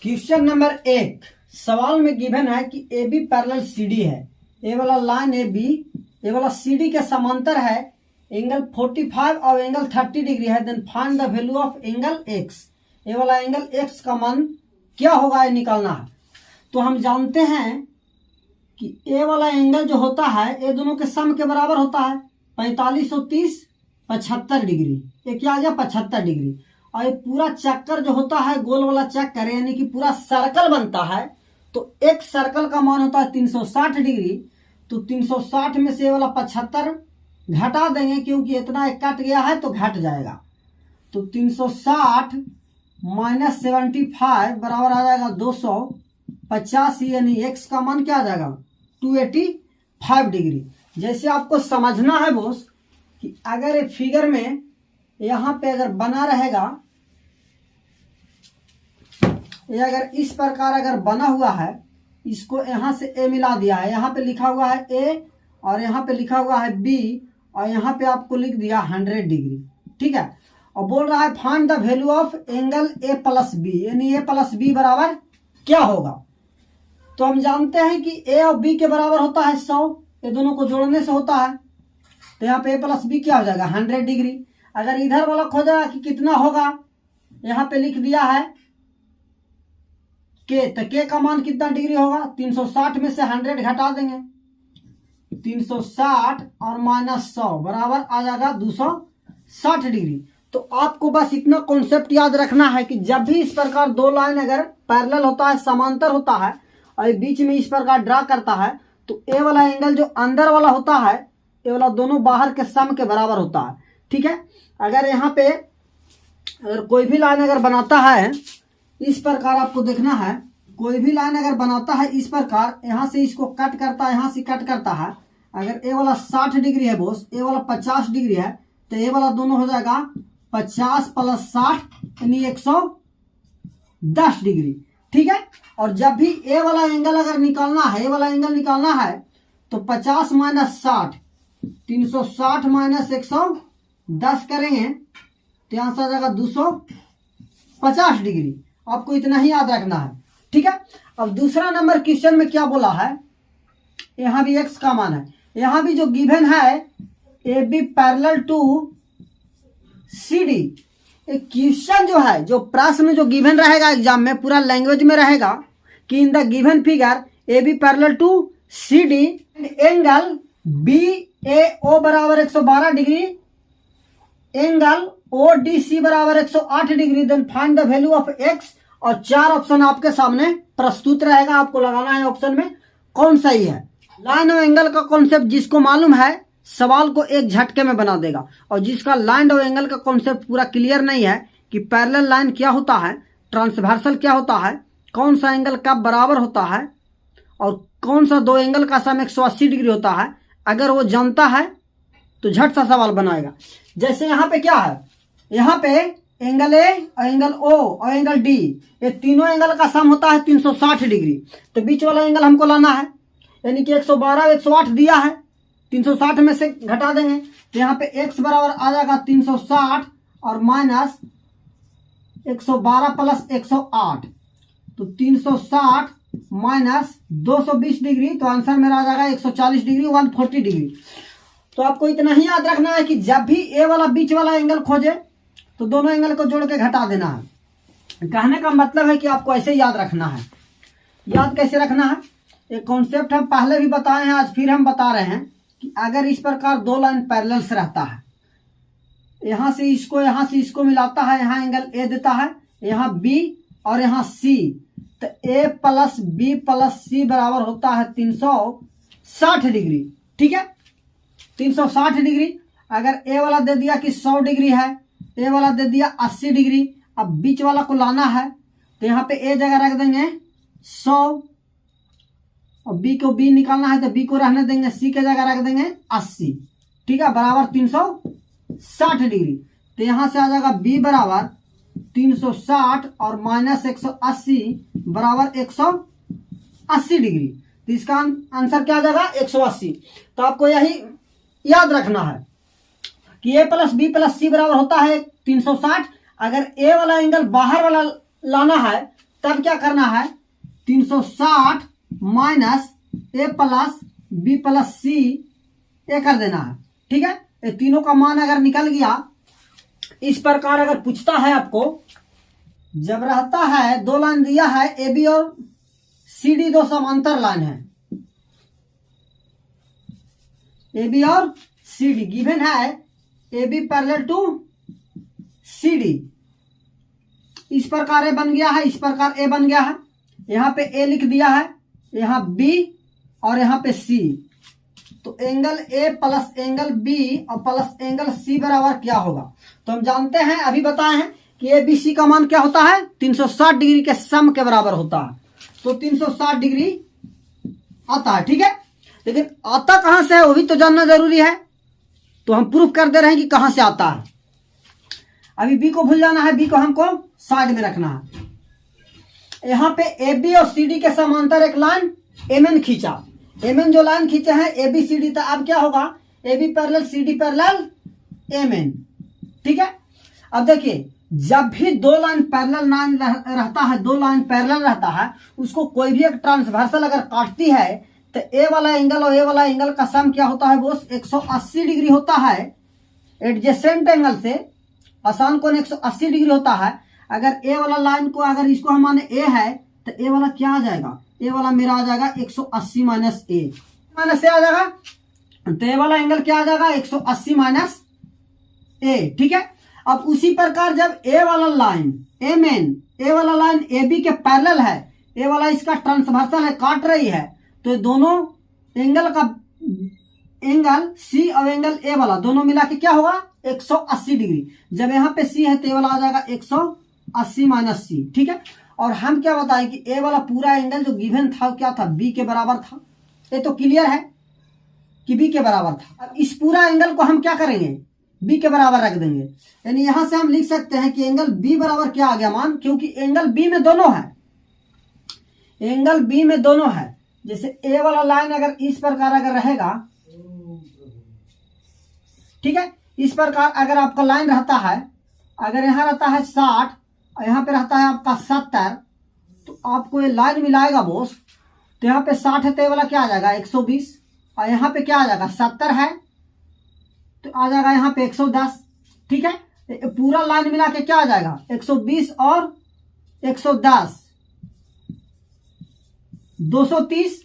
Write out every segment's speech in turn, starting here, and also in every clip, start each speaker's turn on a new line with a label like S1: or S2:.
S1: Question number 1 सवाल में given है कि A B parallel C D है। ए वाला लाइन ए बी ए वाला सी डी के समांतर है। एंगल 45 और एंगल 30 डिग्री है। Then find the value of angle x. A वाला एंगल एक्स का मान क्या होगा, ये निकालना है। तो हम जानते हैं कि ए वाला एंगल जो होता है ये दोनों के सम के बराबर होता है। 45 और 30 75 डिग्री। ये क्या आ गया 75 डिग्री। और ये पूरा चक्कर जो होता है गोल वाला चक्कर यानी कि पूरा सर्कल बनता है। तो एक सर्कल का मान होता है 360 डिग्री। तो 360 में से ये वाला 75 घटा देंगे क्योंकि इतना एक कट गया है तो घट जाएगा। तो 360 माइनस 75 बराबर आ जाएगा 285 यानी एक्स का मान क्या आ जाएगा 285 डिग्री। जैसे आपको समझना है बोस कि अगर ये फिगर में यहाँ पे अगर बना रहेगा, ये अगर इस प्रकार अगर बना हुआ है, इसको यहाँ से ए मिला दिया है। यहाँ पे लिखा हुआ है ए और यहाँ पे लिखा हुआ है बी और यहाँ पे आपको लिख दिया 100 डिग्री। ठीक है। और बोल रहा है find the value of angle A plus B यानी ए प्लस बी बराबर क्या होगा। तो हम जानते हैं कि ए और बी के बराबर होता है 100। ये दोनों को जोड़ने से होता है। तो यहाँ पे ए प्लस बी क्या हो जाएगा 100 डिग्री। अगर इधर वाला खोजा कि कितना होगा, यहाँ पे लिख दिया है के, तो के का मान कितना डिग्री होगा 360 में से 100 घटा देंगे। 360 और माइनस 100 बराबर आ जाएगा 260 डिग्री। तो आपको बस इतना कॉन्सेप्ट याद रखना है कि जब भी इस प्रकार दो लाइन अगर पैरेलल होता है, समांतर होता है और बीच में इस प्रकार ड्रा करता है, तो ए वाला एंगल जो अंदर वाला होता है, ये वाला दोनों बाहर के सम के बराबर होता है। ठीक है। अगर यहाँ पे अगर कोई भी लाइन अगर बनाता है इस प्रकार, आपको देखना है कोई भी लाइन अगर बनाता है इस प्रकार, यहाँ से इसको कट करता है, यहाँ से कट करता है। अगर ए वाला 60 डिग्री है बोस, ए वाला 50 डिग्री है, तो ए वाला दोनों हो जाएगा 50 प्लस 60 यानी 110 डिग्री। ठीक है। और जब भी ए वाला एंगल अगर निकालना है, ए वाला एंगल निकालना है, तो 50 माइनस 60 360 माइनस 110 करेंगे तो यहाँ से आ जाएगा 250 डिग्री। आपको इतना ही याद रखना है। ठीक है। अब दूसरा नंबर क्वेश्चन में क्या बोला है, यहाँ भी एक्स का मान है। यहाँ भी जो गिवन है A B parallel to C D. एक क्वेश्चन जो है, जो प्रश्न जो गिवन रहेगा एग्जाम में, पूरा लैंग्वेज में रहेगा कि in the given figure A B parallel to C D angle B A O बराबर 112 degree, angle O D C बराबर 108 degree. Then find the value of x. और 4 ऑप्शन आपके सामने प्रस्तुत रहेगा, आपको लगाना है ऑप्शन में कौन सही है। लाइन और एंगल का कॉन्सेप्ट जिसको मालूम है सवाल को एक झटके में बना देगा, और जिसका लाइन और एंगल का कॉन्सेप्ट पूरा क्लियर नहीं है कि पैरेलल लाइन क्या होता है, ट्रांसवर्सल क्या होता है, कौन सा एंगल कब बराबर होता है और कौन सा दो एंगल का सम 180 डिग्री होता है, अगर वो जानता है तो झट सा सवाल बनाएगा। जैसे यहाँ पे क्या है, यहाँ पे एंगल ए और एंगल ओ और एंगल डी, ये तीनों एंगल का सम होता है 360 डिग्री। तो बीच वाला एंगल हमको लाना है, यानी कि 112 108 दिया है, 360 में से घटा देंगे तो यहाँ पे x बराबर आ जाएगा 360 और माइनस 112 प्लस 108। तो 360 माइनस 220 डिग्री, तो आंसर मेरा आ जाएगा 140 डिग्री 140 डिग्री। तो आपको इतना ही याद रखना है कि जब भी ए वाला बीच वाला एंगल खोजे तो दोनों एंगल को जोड़ के घटा देना है। कहने का मतलब है कि आपको ऐसे याद रखना है। याद कैसे रखना है, एक कॉन्सेप्ट हम पहले भी बताए हैं, आज फिर हम बता रहे हैं कि अगर इस प्रकार दो लाइन पैरेलल से रहता है, यहाँ से इसको मिलाता है, यहाँ एंगल ए देता है, यहाँ बी और यहाँ सी, तो ए प्लस बी प्लस सी बराबर होता है 360 डिग्री। ठीक है। 360 डिग्री। अगर ए वाला दे दिया कि 100 डिग्री है, ए वाला दे दिया 80 डिग्री। अब बीच वाला को लाना है तो यहाँ पे ए जगह रख देंगे 100 और बी को बी निकालना है तो बी को रहने देंगे, सी के जगह रख देंगे 80। ठीक है। बराबर 360 डिग्री। तो यहाँ से आ जाएगा बी बराबर 360 और माइनस 180 बराबर 180 डिग्री। तो इसका आंसर क्या आ जाएगा 180। तो आपको यही याद रखना है कि ए प्लस बी प्लस सी बराबर होता है 360। अगर ए वाला एंगल बाहर वाला लाना है तब क्या करना है, 360 माइनस ए प्लस बी प्लस सी ये कर देना है। ठीक है, ये तीनों का मान अगर निकल गया, इस प्रकार अगर पूछता है आपको, जब रहता है दो लाइन दिया है ए बी और सी डी, दो समांतर लाइन है, ए बी और सी डी गिवन है, A B parallel to C D, इस प्रकार ए बन गया है, इस प्रकार ए बन गया है, यहाँ पे ए लिख दिया है, यहाँ बी और यहाँ पे सी, तो angle A plus angle B और प्लस एंगल सी बराबर क्या होगा। तो हम जानते हैं, अभी बताए हैं कि ए बी सी का मान क्या होता है, 360 डिग्री के सम के बराबर होता है, तो 360 डिग्री आता है। ठीक है, लेकिन आता कहां से है वो भी तो जानना जरूरी है, तो हम प्रूफ कर दे रहे हैं कि कहां से आता है। अभी बी को भूल जाना है, बी को हमको साइड में रखना है। यहाँ पे ए बी और सी डी के समांतर एक लाइन एम एन खींचा, एम एन जो लाइन खींचे हैं ए बी सी डी, तो अब क्या होगा, A B parallel C D parallel M N. ठीक है, अब देखिए, जब भी दो लाइन पैरेलल लाइन रहता है, दो लाइन पैरेलल रहता है, उसको कोई भी एक ट्रांसवर्सल अगर काटती है, तो ए वाला एंगल और ए वाला एंगल का सम क्या होता है, वो 180 डिग्री होता है। एडजेसेंट एंगल से आसान कोण 180 डिग्री होता है। अगर ए वाला लाइन को, अगर इसको हम माने ए है, तो ए वाला क्या आ जाएगा, ए वाला मेरा आ जाएगा 180 माइनस ए आ जाएगा, तो ए वाला एंगल क्या आ जाएगा, 180 माइनस ए। ठीक है, अब उसी प्रकार जब ए वाला लाइन एम एन, ए वाला लाइन ए बी के पैरेलल है, ए वाला इसका ट्रांसवर्सल है, काट रही है, तो दोनों एंगल का एंगल सी और एंगल ए वाला दोनों मिला के क्या होगा, 180 डिग्री। जब यहाँ पे सी है तो ए वाला आ जाएगा 180 माइनस सी। ठीक है, और हम क्या बताएं कि ए वाला पूरा एंगल जो गिवन था क्या था, बी के बराबर था। ये तो क्लियर है कि बी के बराबर था। अब इस पूरा एंगल को हम क्या करेंगे, बी के बराबर रख देंगे, यानी यहां से हम लिख सकते हैं कि एंगल बी बराबर क्या आ गया मान, क्योंकि एंगल बी में दोनों है, एंगल बी में दोनों है। जैसे ए वाला लाइन अगर इस प्रकार अगर रहेगा, ठीक है, इस प्रकार अगर आपका लाइन रहता है, अगर यहाँ रहता है 60 और यहाँ पे रहता है आपका 70, तो आपको ये लाइन मिलाएगा बोस, तो यहाँ पे 60 है तो ये वाला क्या आ जाएगा 120, और यहाँ पे क्या आ जाएगा 70 है तो आ जाएगा यहाँ पे 110। ठीक है, पूरा लाइन मिला के क्या आ जाएगा 120 और 110 230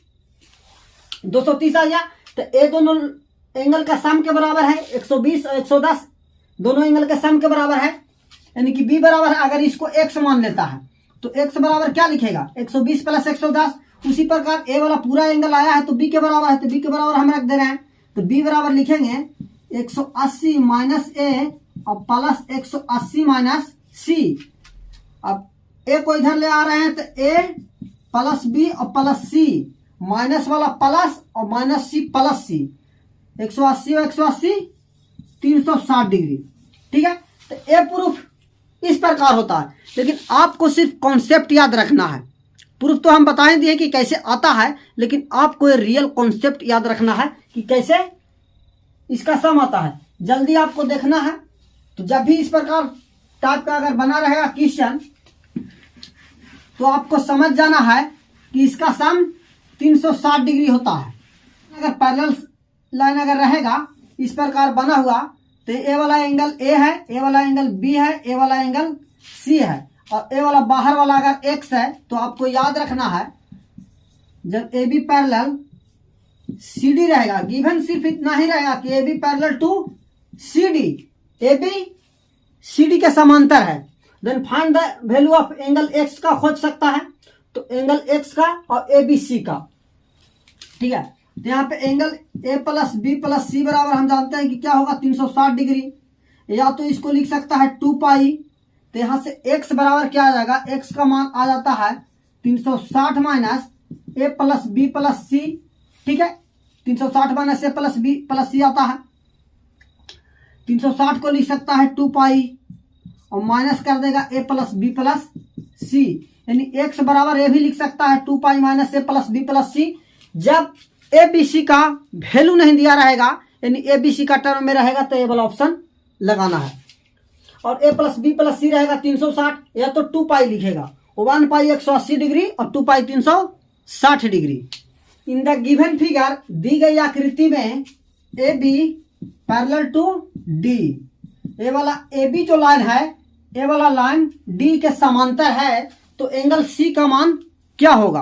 S1: आ गया। तो ये दोनों एंगल का सम के बराबर है, 120 और 110 दोनों एंगल के सम के बराबर है, यानी कि बी बराबर है। अगर इसको x मान लेता है तो x बराबर क्या लिखेगा 120 प्लस 110। उसी प्रकार ए वाला पूरा एंगल आया है तो बी के बराबर है, तो बी के बराबर हम रख दे रहे हैं, तो बी बराबर लिखेंगे 180 माइनस ए और प्लस 180 माइनस सी। अब ए को इधर ले आ रहे हैं तो ए प्लस बी और प्लस सी, माइनस वाला प्लस और माइनस सी प्लस सी, 180 और 180 360 डिग्री। ठीक है, तो ए प्रूफ इस प्रकार होता है, लेकिन आपको सिर्फ कॉन्सेप्ट याद रखना है। प्रूफ तो हम बता ही दिए कि कैसे आता है, लेकिन आपको ये रियल कॉन्सेप्ट याद रखना है कि कैसे इसका सम आता है। जल्दी आपको देखना है, तो जब भी इस प्रकार टाइप का अगर बना रहेगा क्वेश्चन, तो आपको समझ जाना है कि इसका सम 360 डिग्री होता है। अगर पैरेलल लाइन अगर रहेगा इस प्रकार बना हुआ, तो ए वाला एंगल ए है, ए वाला एंगल बी है, ए वाला एंगल सी है, और ए वाला बाहर वाला अगर एक्स है, तो आपको याद रखना है जब A B parallel C D रहेगा, गिवन सिर्फ इतना ही रहेगा कि A B parallel to C D, A B C D के समांतर है, then find the value of angle X का खोज सकता है, तो एंगल एक्स का और ए बी सी का। ठीक है, तो यहाँ पे angle A plus B plus C बराबर हम जानते हैं कि क्या होगा 360 डिग्री, या तो इसको लिख सकता है 2 पाई, तो यहाँ से x बराबर क्या आ जाएगा, x का मान आ जाता है 360 माइनस ए प्लस बी प्लस सी। ठीक है, 360 माइनस ए प्लस बी प्लस सी आता है, 360 को लिख सकता है 2 पाई और माइनस कर देगा ए प्लस बी प्लस सी, यानी x बराबर ए भी लिख सकता है 2 पाई माइनस ए प्लस बी प्लस सी। जब ए बी सी का वैल्यू नहीं दिया रहेगा, यानी ए बी सी का टर्म में रहेगा, तो ए वाला ऑप्शन लगाना है। और ए प्लस बी प्लस सी रहेगा 360, या तो 2 पाई लिखेगा, 1 पाई 180 डिग्री और 2 pi 360 degree. In the given figure दी गई आकृति में A B parallel to D, ये वाला ए बी जो लाइन है, ये वाला लाइन डी के समांतर है, तो एंगल सी का मान क्या होगा?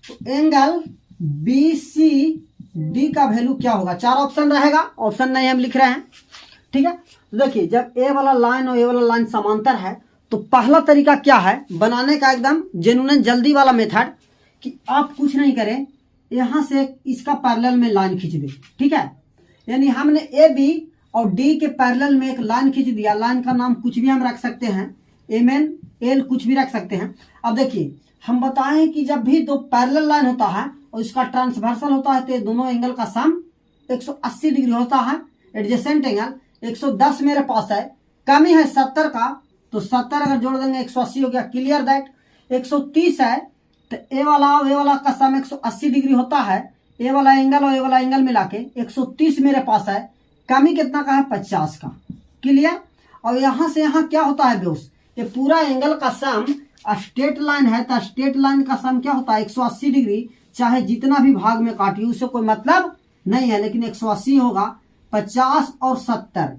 S1: तो एंगल बी सी डी का वैल्यू क्या होगा? 4 ऑप्शन रहेगा, ऑप्शन नहीं हम लिख रहे हैं, ठीक है। तो देखिए, जब ए वाला लाइन और ए वाला लाइन समांतर है तो पहला तरीका क्या है बनाने का, एकदम जेन्युइन जल्दी वाला मेथड, कि आप कुछ नहीं करें, यहां से इसका पैरेलल में लाइन खींच दे, ठीक है। यानी हमने ए बी और डी के पैरेलल में एक लाइन खींच दिया। लाइन का नाम कुछ भी हम रख सकते हैं, एम एन एल कुछ भी रख सकते हैं। अब देखिए, हम बताएं कि जब भी दो पैरेलल लाइन होता है और इसका ट्रांसवर्सल होता है तो दोनों एंगल का सम 180 डिग्री होता है। एडजेसेंट एंगल 110 मेरे पास है, कमी है 70 का, तो 70 अगर जोड़ देंगे 180 हो गया। Clear that. 130 है तो ए वाला का सम 180 डिग्री होता है। ए वाला एंगल और ए वाला एंगल मिला के 130 मेरे पास है, कमी कितना का है? 50 का। क्लियर। और यहां से यहां क्या होता है दोस्त, ये पूरा एंगल का सम, स्ट्रेट लाइन है तो स्ट्रेट लाइन का सम क्या होता है? 180 डिग्री। चाहे जितना भी भाग में काटिए उससे कोई मतलब नहीं है, लेकिन 180 होगा। 50 और 70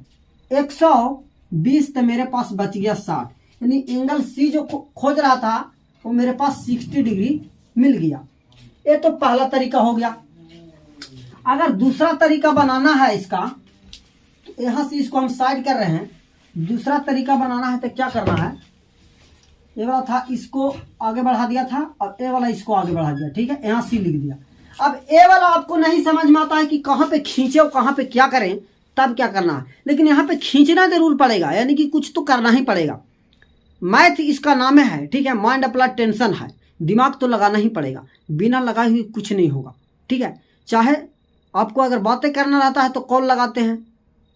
S1: 120, तो मेरे पास बच गया 60। यानी एंगल सी जो खोज रहा था वो मेरे पास 60 डिग्री मिल गया। ये तो पहला तरीका हो गया। अगर दूसरा तरीका बनाना है इसका, तो यहां से इसको हम साइड कर रहे हैं। दूसरा तरीका बनाना है तो क्या करना है, ये वाला था इसको आगे बढ़ा दिया था और ए वाला इसको आगे बढ़ा दिया, ठीक है। यहां सी लिख दिया। अब ए वाला आपको नहीं समझ में आता है कि कहां पे खींचे और कहां पे क्या करें, तब क्या करना है, लेकिन यहाँ पे खींचना जरूर पड़ेगा, यानी कि कुछ तो करना ही पड़ेगा। मैथ इसका नाम है, ठीक है। माइंड अप्लाइड टेंशन है, दिमाग तो लगाना ही पड़ेगा, बिना लगाए हुए कुछ नहीं होगा, ठीक है। चाहे आपको अगर बातें करना रहता है तो कॉल लगाते हैं,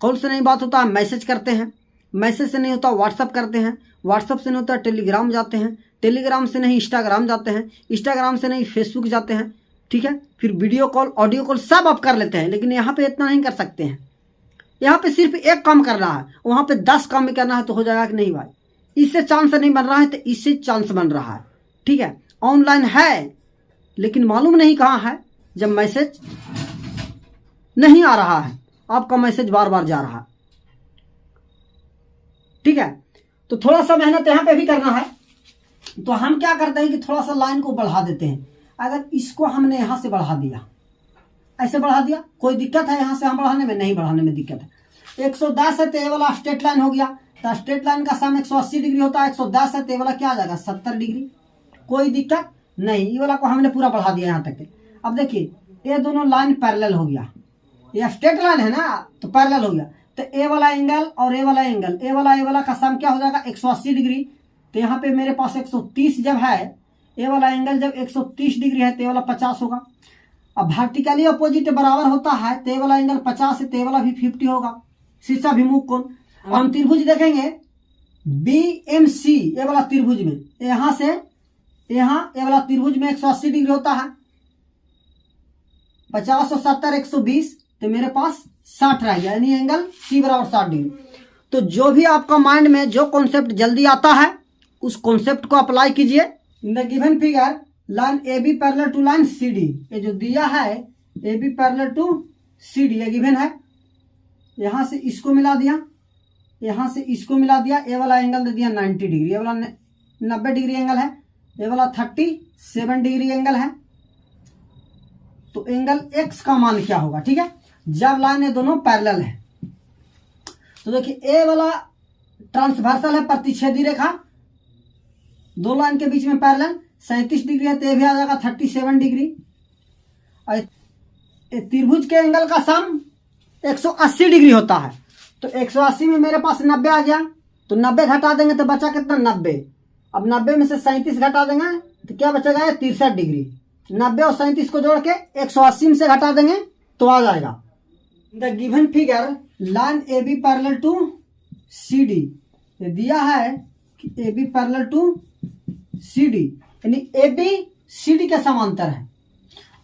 S1: कॉल से नहीं बात होता है मैसेज करते हैं, मैसेज से नहीं होता व्हाट्सअप करते हैं, व्हाट्सअप से नहीं होता टेलीग्राम जाते हैं, टेलीग्राम से नहीं इंस्टाग्राम जाते हैं, इंस्टाग्राम से नहीं फेसबुक जाते हैं, ठीक है। फिर वीडियो कॉल ऑडियो कॉल सब आप कर लेते हैं, लेकिन यहाँ पे इतना नहीं कर सकते हैं। यहाँ पे सिर्फ एक काम करना है, वहाँ पे 10 काम भी करना है तो हो जाएगा कि नहीं भाई। इससे चांस नहीं बन रहा है तो इससे चांस बन रहा है, ठीक है। ऑनलाइन है लेकिन मालूम नहीं कहाँ है, जब मैसेज नहीं आ रहा है, आपका मैसेज बार बार जा रहा है, ठीक है। तो थोड़ा सा मेहनत यहाँ पे भी करना है। तो हम क्या करते हैं कि थोड़ा सा लाइन को बढ़ा देते हैं। अगर इसको हमने यहाँ से बढ़ा दिया, ऐसे बढ़ा दिया, कोई दिक्कत है यहाँ से हम बढ़ाने में? नहीं, बढ़ाने में दिक्कत है। 110 है तो ये वाला स्ट्रेट लाइन हो गया, तो स्ट्रेट लाइन का सम 180 डिग्री होता है। 110 है तो ये वाला क्या आ जाएगा? 70 डिग्री। कोई दिक्कत नहीं, ये वाला को हमने पूरा बढ़ा दिया यहाँ तक के। अब देखिए, ये दोनों लाइन पैरेलल हो गया, ये स्ट्रेट लाइन है ना, तो पैरेलल हो गया। तो ए वाला एंगल और ए वाला एंगल, ए वाला का सम क्या हो जाएगा? 180 डिग्री। तो यहाँ पे मेरे पास 130 जब है, ए वाला एंगल जब 130 डिग्री है तो ये वाला 50 होगा। अब वर्टिकली अपोजिट बराबर होता है तो ये वाला एंगल 50 है तो ये वाला भी 50 होगा। शीर्षाभिमुख कोण। हम त्रिभुज देखेंगे BMC, ये वाला त्रिभुज में यहां से यहाँ, ये वाला त्रिभुज में 180 डिग्री होता है। 50 और 70 120, तो मेरे पास 60 रह गया, यानी एंगल C बराबर 60 डिग्री। तो जो भी आपका माइंड में जो कॉन्सेप्ट जल्दी आता है उस कॉन्सेप्ट को अप्लाई कीजिए। In the given figure line AB parallel to line CD, ये जो दिया है AB पैरेलल टू CD, ये गिवन है। यहां से इसको मिला दिया, यहां से इसको मिला दिया, ये वाला एंगल दे दिया 90 डिग्री, ये वाला 90 डिग्री एंगल है, ये वाला 37 डिग्री एंगल है। तो एंगल X का मान क्या होगा, ठीक है, जब लाइन ये दोनों पैरेलल है। तो देखिए, ए वाला ट्रांसवर्सल है, प्रतिच्छेदी रेखा, दो लाइन के बीच में पैरेलल, 37 डिग्री है तो ये भी आ जाएगा 37 डिग्री। और त्रिभुज के एंगल का सम 180 डिग्री होता है, तो 180 में मेरे पास 90 आ गया, तो 90 घटा देंगे तो बचा कितना? 90। अब 90 में से 37 घटा देंगे तो क्या बचेगा? 63 डिग्री। 90 और 37 को जोड़ के 180 में से घटा देंगे तो आ जाएगा। The given figure line AB parallel to CD, ये दिया है कि AB पैरेलल टू CD, यानी AB CD के समांतर है,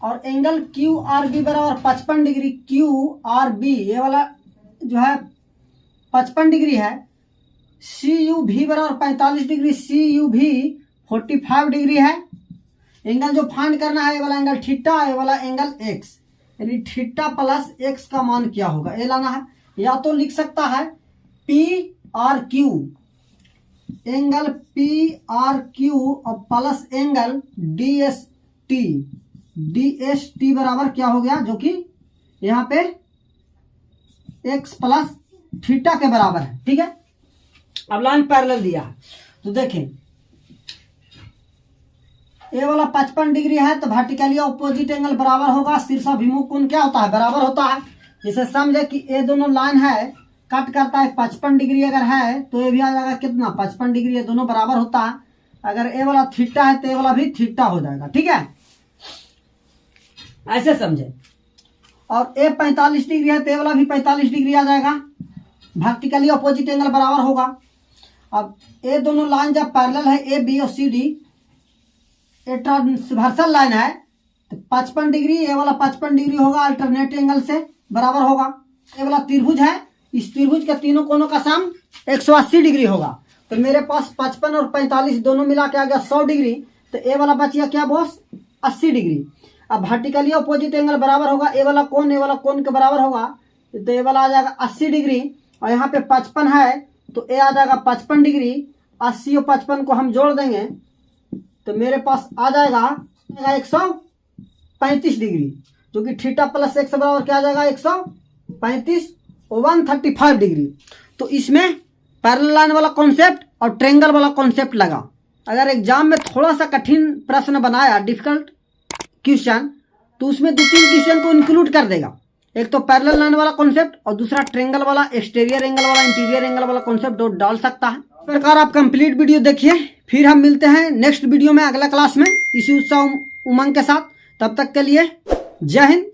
S1: और एंगल QRB बराबर 55 डिग्री। QRB ये वाला जो है 55 डिग्री है, सी यू भी बराबर 45 डिग्री, सी यू भी 45 डिग्री है। एंगल जो फाइंड करना है ये वाला एंगल थीटा, ये वाला एंगल एक्स, यानी थीटा प्लस एक्स का मान क्या होगा ये लाना है। या तो लिख सकता है P R Q, angle P R Q और plus angle D S T बराबर क्या हो गया, जो कि यहाँ पे एक्स प्लस थीटा के बराबर है। ठीक है, अब लाइन पैरेलल दिया है तो देखें ये वाला 55 डिग्री है तो वर्टिकली ऑपोजिट एंगल बराबर होगा। शीर्षाभिमुख कोण क्या होता है, बराबर होता है। जैसे समझे कि ये दोनों लाइन है कट करता है 55 डिग्री अगर है तो ये भी आ जाएगा कितना 55 डिग्री, ये दोनों बराबर होता है। अगर ये वाला थीटा है तो ये वाला भी थीटा हो जाएगा। ठीक है, ऐसे समझे। और ये 45 डिग्री है तो ये वाला भी 45 डिग्री आ जाएगा, वर्टिकली ऑपोजिट एंगल बराबर होगा। अब ये दोनों लाइन जब पैरेलल है ए बी और सी डी, ये ट्रांसवर्सल लाइन है तो 55 डिग्री, ये वाला 55 डिग्री होगा, अल्टरनेट एंगल से बराबर होगा। ये वाला त्रिभुज है, इस त्रिभुज के तीनों कोनों का सम 180 डिग्री होगा। तो मेरे पास 55 और 45 दोनों मिला के आ गया 100 डिग्री, तो ये वाला बच गया क्या बॉस 80 डिग्री। अब वर्टिकली ऑपोजिट एंगल बराबर होगा, ये वाला कोण के बराबर होगा, तो ये वाला आ जाएगा 80 डिग्री और यहाँ पे 55 है तो ये आ जाएगा 55 डिग्री। 80 और 55 को हम जोड़ देंगे तो मेरे पास आ जाएगा 135 डिग्री, जो कि थीटा प्लस एक्स बराबर क्या आ जाएगा 135 और 135 डिग्री। तो इसमें पैरेलल लाइन वाला कॉन्सेप्ट और ट्रायंगल वाला कॉन्सेप्ट लगा। अगर एग्जाम में थोड़ा सा कठिन प्रश्न बनाया, डिफिकल्ट क्वेश्चन, तो उसमें 2-3 क्वेश्चन को इंक्लूड कर देगा। एक तो पैरेलल लाइन वाला कॉन्सेप्ट और दूसरा ट्रायंगल वाला, एक्सटीरियर एंगल वाला, इंटीरियर एंगल वाला कॉन्सेप्ट डाल सकता है। इस प्रकार आप कंप्लीट वीडियो देखिए, फिर हम मिलते हैं नेक्स्ट वीडियो में अगला क्लास में इसी उत्साह उमंग के साथ। तब तक के लिए जय हिंद,